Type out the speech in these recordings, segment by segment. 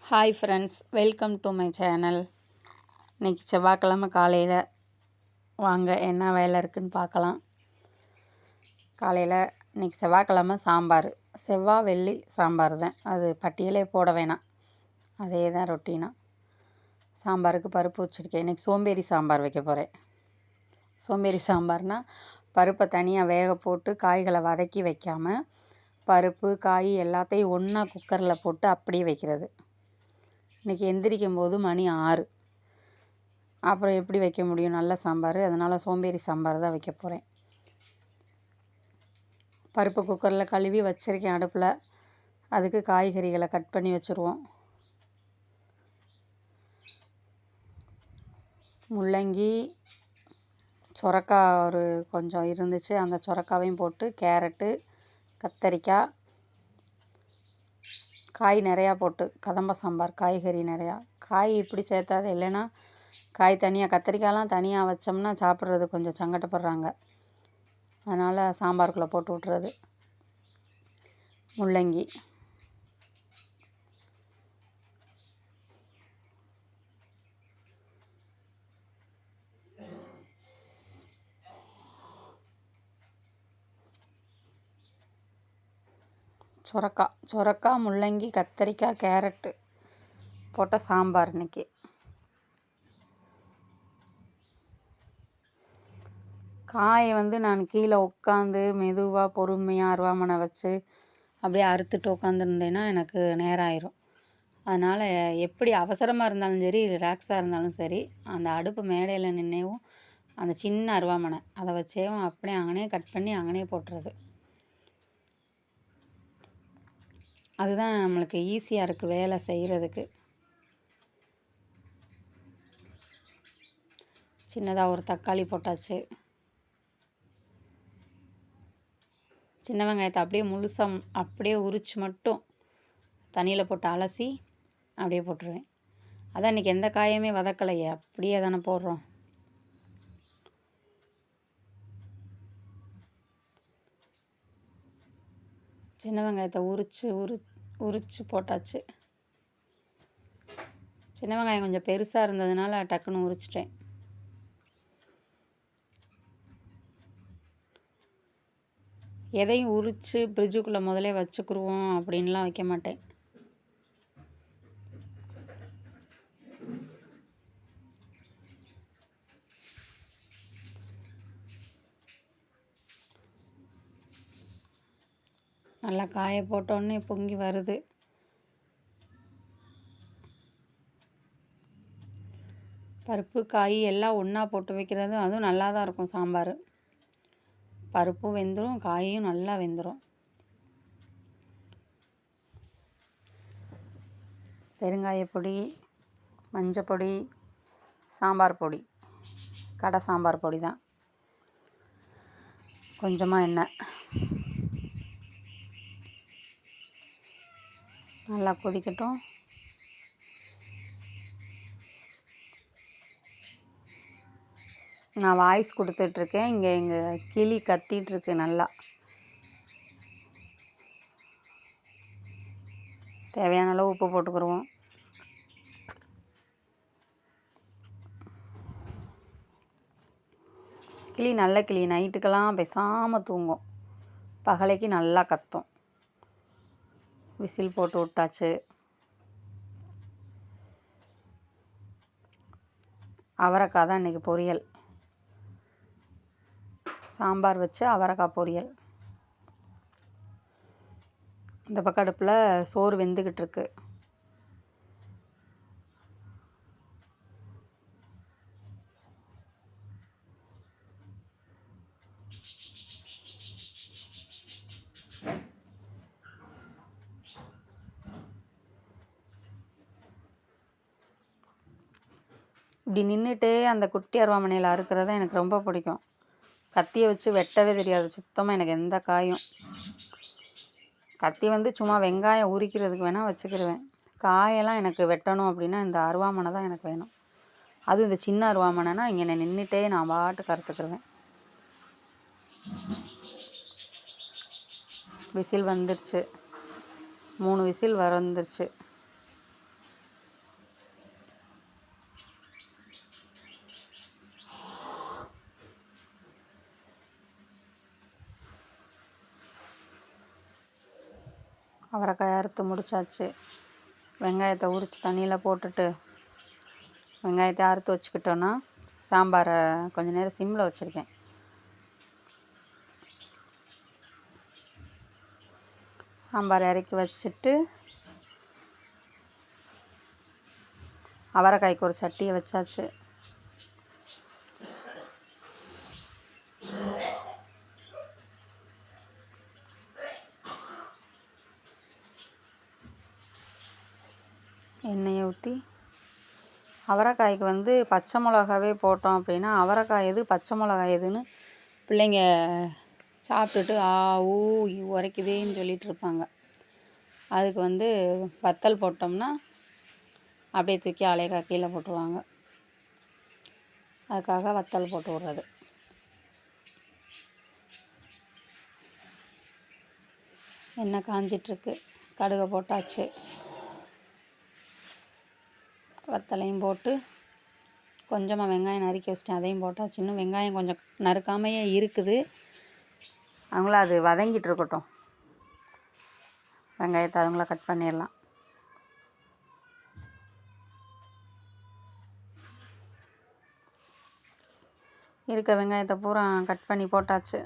Hi friends, welcome to my channel. இன்றைக்கி செவ்வாய்க்கிழமை காலையில் வாங்க என்ன வேலை இருக்குதுன்னு பார்க்கலாம். காலையில் இன்றைக்கி செவ்வாய்க்கிழமை சாம்பார், செவ்வாய் வெள்ளி சாம்பார் தான். அது பட்டியலே போட வேணாம், அதே தான் ரொட்டீனாக. சாம்பாருக்கு பருப்பு வச்சுருக்கேன். இன்றைக்கி சோம்பேறி சாம்பார் வைக்க போகிறேன். சோம்பேறி சாம்பார்னால் பருப்பை தனியாக வேக போட்டு காய்களை வதக்கி வைக்காமல் பருப்பு காய் எல்லாத்தையும் ஒன்றா குக்கரில் போட்டு அப்படியே வைக்கிறது. இன்றைக்கி எந்திரிக்கும் போது மணி 6, அப்புறம் எப்படி வைக்க முடியும் நல்ல சாம்பார்? அதனால் சோம்பேறி சாம்பார் தான் வைக்க போகிறேன். பருப்பு குக்கரில் கழுவி வச்சுருக்கேன் அடுப்பில். அதுக்கு காய்கறிகளை கட் பண்ணி வச்சுருவோம். முள்ளங்கி, சொரக்காய் ஒரு கொஞ்சம் இருந்துச்சு, அந்த சொரக்காவையும் போட்டு கேரட்டு, கத்தரிக்காய், காய் நிறையா போட்டு கதம்ப சாம்பார். காய்கறி நிறையா, காய் இப்படி சேர்த்தாது. இல்லைன்னா காய் தனியாக, கத்திரிக்காயெலாம் தனியாக வச்சோம்னா சாப்பிட்றது கொஞ்சம் சங்கடப்படுறாங்க. அதனால் சாம்பாருக்குள்ளே போட்டு விட்றது. முள்ளங்கி, சொரக்காய், முள்ளங்கி, கத்தரிக்காய், கேரட்டு போட்ட சாம்பார் இன்றைக்கி. காயை நான் கீழே உட்காந்து மெதுவாக பொறுமையாக அருவாமனை வச்சு அப்படியே அறுத்துட்டு உட்காந்துருந்தேன்னா எனக்கு நேரம் ஆயிரும். அதனால் எப்படி அவசரமாக இருந்தாலும் சரி, ரிலாக்ஸாக இருந்தாலும் சரி, அந்த அடுப்பு மேடையில் நின்னேவும் அந்த சின்ன அருவாமனை அதை வச்சேவும் அப்படியே அங்கனே கட் பண்ணி அங்கனே போட்டுறது. அதுதான் நம்மளுக்கு ஈஸியாக இருக்குது வேலை செய்கிறதுக்கு. சின்னதாக ஒரு தக்காளி போட்டாச்சு. சின்ன வெங்காயத்தை அப்படியே முழுசாக அப்படியே உரித்து மட்டும் தண்ணியில் போட்டு அலசி அப்படியே போட்டுருவேன். அதான் இன்றைக்கி எந்த காயுமே வதக்கலையே, அப்படியே தானே போடுறோம். சின்ன வெங்காயத்தை உரித்து போட்டாச்சு. சின்ன வெங்காயம் கொஞ்சம் பெருசாக இருந்ததுனால டக்குன்னு உரிச்சிட்டேன். எதையும் உரித்து ஃப்ரிட்ஜுக்குள்ளே முதலே வச்சுக்குருவோம் அப்படின்லாம் வைக்க மாட்டேன். நல்லா காய போட்டோன்னே பொங்கி வருது. பருப்பு காய் எல்லாம் ஒன்றா போட்டு வைக்கிறது அதுவும் நல்லா தான் இருக்கும் சாம்பார். பருப்பும் வெந்துடும், காயும் நல்லா வெந்துடும். பெருங்காயப்பொடி, மஞ்சப்பொடி, சாம்பார் பொடி, கடை சாம்பார் பொடி தான். கொஞ்சமாக எண்ணெய், நல்லா கொதிக்கட்டும். நான் வாய்ஸ் கொடுத்துட்ருக்கேன், இங்கே எங்கள் கிளி கத்திகிட்ருக்கு நல்லா. தேவையான அளவு உப்பு போட்டுக்கிடுவோம். கிளி நல்ல கிளி, நைட்டுக்கெல்லாம் பேசாமல் தூங்கும், பகலைக்கு நல்லா கத்தும். விசில் போட்டு விட்டாச்சு. அவரைக்காய் தான் இன்றைக்கி பொரியல். சாம்பார் வச்சு அவரைக்காய் பொரியல். இந்த பக்கம் அடுப்பில் சோறு வெந்துக்கிட்டு இருக்கு. இப்படி நின்றுட்டே அந்த குட்டி அருவாமனையில் அறுக்கிறது தான் எனக்கு ரொம்ப பிடிக்கும். கத்தியை வச்சு வெட்டவே தெரியாது சுத்தமாக எனக்கு எந்த காயும். கத்தி சும்மா வெங்காயம் உரிக்கிறதுக்கு வேணால் வச்சுக்கிடுவேன். காயெல்லாம் எனக்கு வெட்டணும் அப்படின்னா இந்த அருவாமனை தான் எனக்கு வேணும். அது இந்த சின்ன அருவாமனைனா இங்கே நின்றுட்டே நான் பாட்டுக்கு அறுத்துக்கிடுவேன். விசில் வந்துருச்சு, 3 விசில் வந்துருச்சு. அவரைக்காய் அறுத்து முடிச்சாச்சு. வெங்காயத்தை உரித்து தண்ணியில் போட்டுட்டு வெங்காயத்தை அறுத்து வச்சுக்கிட்டோன்னா சாம்பாரை கொஞ்சம் நேரம் சிம்மில் வச்சுருக்கேன். சாம்பார் இறக்கி வச்சுட்டு அவரைக்காய்க்கு ஒரு சட்டியை வச்சாச்சு. எண்ணெயை ஊற்றி அவரைக்காய்க்கு பச்சை மிளகாவே போட்டோம் அப்படின்னா அவரைக்காய் எது பச்சை மிளகாய் எதுன்னு பிள்ளைங்க சாப்பிட்டுட்டு ஊ உரைக்குதேன்னு சொல்லிகிட்டு இருப்பாங்க. அதுக்கு வத்தல் போட்டோம்னா அப்படியே தூக்கி அலையக்கா கீழே போட்டுருவாங்க. அதுக்காக வத்தல் போட்டு விட்றது. எண்ணெய் காஞ்சிட்ருக்கு. கடுகை போட்டாச்சு. வத்தலையும் போட்டு கொஞ்சமாக வெங்காயம் நறுக்கி வச்சிட்டேன், அதையும் போட்டாச்சு. இன்னும் வெங்காயம் கொஞ்சம் நறுக்காமையே இருக்குது, அவங்கள அது வதங்கிட்டு இருக்கட்டும். வெங்காயத்தை அதுங்கள கட் பண்ணிடலாம். இருக்க வெங்காயத்தை பூரா கட் பண்ணி போட்டாச்சு.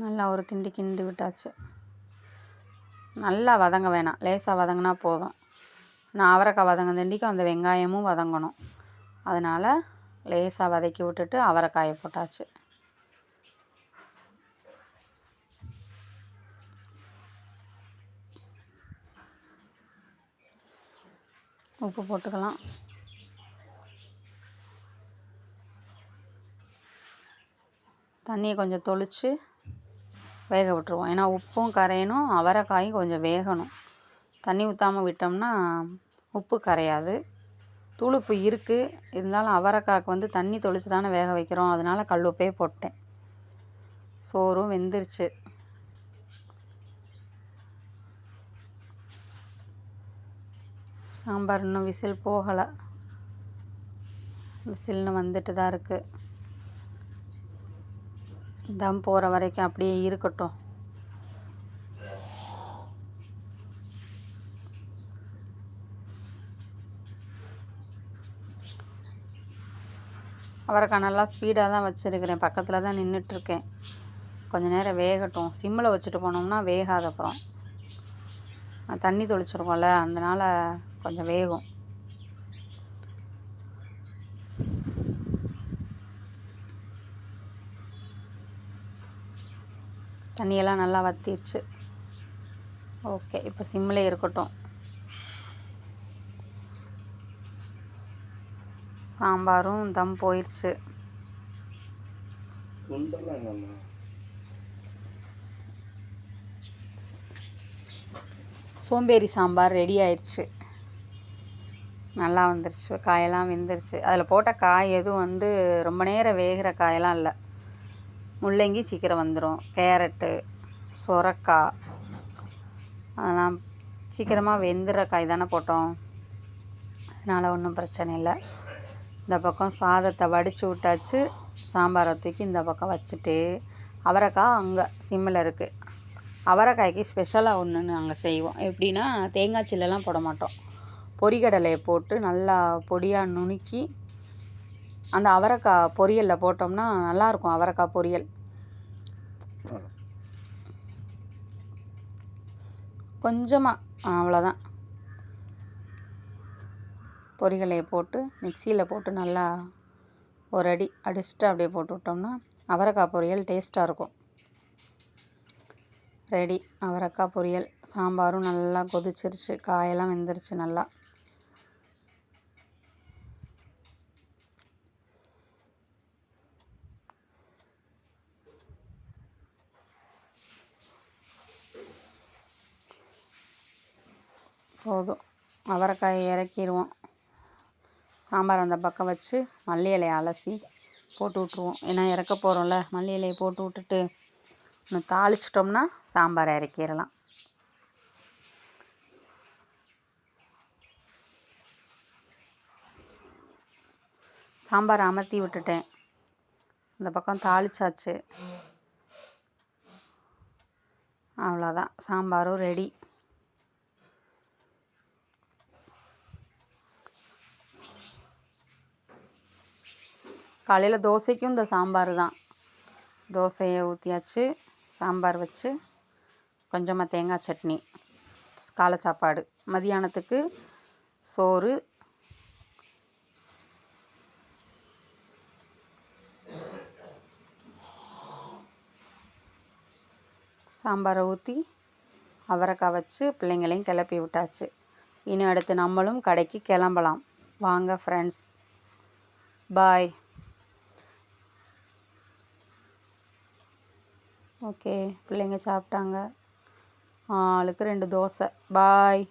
நல்லா ஒரு கிண்டி விட்டாச்சு. நல்லா வதங்க வேணாம், லேசாக வதங்கினா போதும். நான் அவரைக்காய் வதங்கினதுண்டிக்கும் அந்த வெங்காயமும் வதங்கணும். அதனால் லேசாக வதக்கி விட்டுட்டு அவரைக்காயை போட்டாச்சு. உப்பு போட்டுக்கலாம். தண்ணியை கொஞ்சம் தொளிச்சு வேக விட்டுருவோம். ஏன்னா உப்பும் கரையணும், அவரைக்காயும் கொஞ்சம் வேகணும். தண்ணி ஊற்றாமல் விட்டோம்னா உப்பு கரையாது. துளுப்பு இருக்குது, இருந்தாலும் அவரைக்காய்க்கு தண்ணி தொளிச்சு தானே வேக வைக்கிறோம், அதனால் கல் உப்பே போட்டேன். சோறும் வெந்துருச்சு. சாம்பார் இன்னும் விசில் போகலை, விசில்னு வந்துட்டு தான் இருக்குது. தம் போகிற வரைக்கும் அப்படியே இருக்கட்டும். அவரைக்காய் நல்லா ஸ்பீடாக தான் வச்சுருக்கிறேன், பக்கத்தில் தான் நின்றுட்டுருக்கேன். கொஞ்சம் நேரம் வேகட்டும். சிம்மில் வச்சுட்டு போனோம்னா வேகாத அப்புறம் தண்ணி தொளிச்சிருக்கோம்ல, அதனால் கொஞ்சம் வேகும். தண்ணியெல்லாம் நல்லா வற்றிருச்சு. ஓகே, இப்போ சிம்மில் இருக்கட்டும். சாம்பாரும் தம் போயிடுச்சு. சோம்பேறி சாம்பார் ரெடி ஆயிடுச்சு. நல்லா வந்துருச்சு, காயெல்லாம் வெந்துருச்சு. அதில் போட்ட காய் எதுவும் ரொம்ப நேரம் வேகிற காயெல்லாம் இல்லை. முள்ளங்கி சீக்கிரம் வந்துடும், கேரட்டு, சொரக்காய் அதெல்லாம் சீக்கிரமாக வெந்துடுற காய் தானே போட்டோம், அதனால் ஒன்றும் பிரச்சனை இல்லை. இந்த பக்கம் சாதத்தை வடித்து விட்டாச்சு. சாம்பாரை தூக்கி இந்த பக்கம் வச்சுட்டு அவரைக்காய் அங்கே சிம்மில் இருக்குது. அவரைக்காய்க்கு ஸ்பெஷலாக ஒன்று நாங்கள் செய்வோம். எப்படின்னா தேங்காய் சில்லெல்லாம் போட மாட்டோம். பொரிகடலையை போட்டு நல்லா பொடியாக நுணுக்கி அந்த அவரைக்காய் பொரியலில் போட்டோம்னா நல்லாயிருக்கும். அவரைக்காய் பொரியல் கொஞ்சமாக, அவ்வளோதான். பொரிகடலையை போட்டு மிக்சியில் போட்டு நல்லா ஒரு அடி அடிச்சுட்டு அப்படியே போட்டு விட்டோம்னா அவரைக்காய் பொரியல் டேஸ்ட்டாக இருக்கும். ரெடி அவரைக்காய் பொரியல். சாம்பாரும் நல்லா கொதிச்சிருச்சு, காயெல்லாம் வெந்துருச்சு நல்லா. போதும், அவரைக்காயை இறக்கிடுவோம். சாம்பார் அந்த பக்கம் வச்சு மல்லி இலையை அலசி போட்டு விட்ருவோம். ஏன்னா இறக்க போகிறோம்ல, மல்லி இலையை போட்டு விட்டுட்டு இன்னும் தாளிச்சிட்டோம்னா சாம்பாரை இறக்கிடலாம். சாம்பார் அமர்த்தி விட்டுட்டேன். இந்த பக்கம் தாளிச்சாச்சு. அவ்வளோதான், சாம்பாரும் ரெடி. காலையில் தோசைக்கும் இந்த சாம்பார் தான். தோசையை ஊற்றியாச்சு, சாம்பார் வச்சு கொஞ்சமாக தேங்காய் சட்னி. காலை சாப்பாடு. மதியானத்துக்கு சோறு, சாம்பாரை ஊற்றி அவரைக்காய் வச்சு பிள்ளைங்களையும் கிளப்பி விட்டாச்சு. இனி அடுத்து நம்மளும் கடைக்கு கிளம்பலாம். வாங்க ஃப்ரெண்ட்ஸ், பாய். ஓகே, பிள்ளைங்க சாப்பிட்டாங்க. ஆளுக்கு 2 தோசை. பாய்.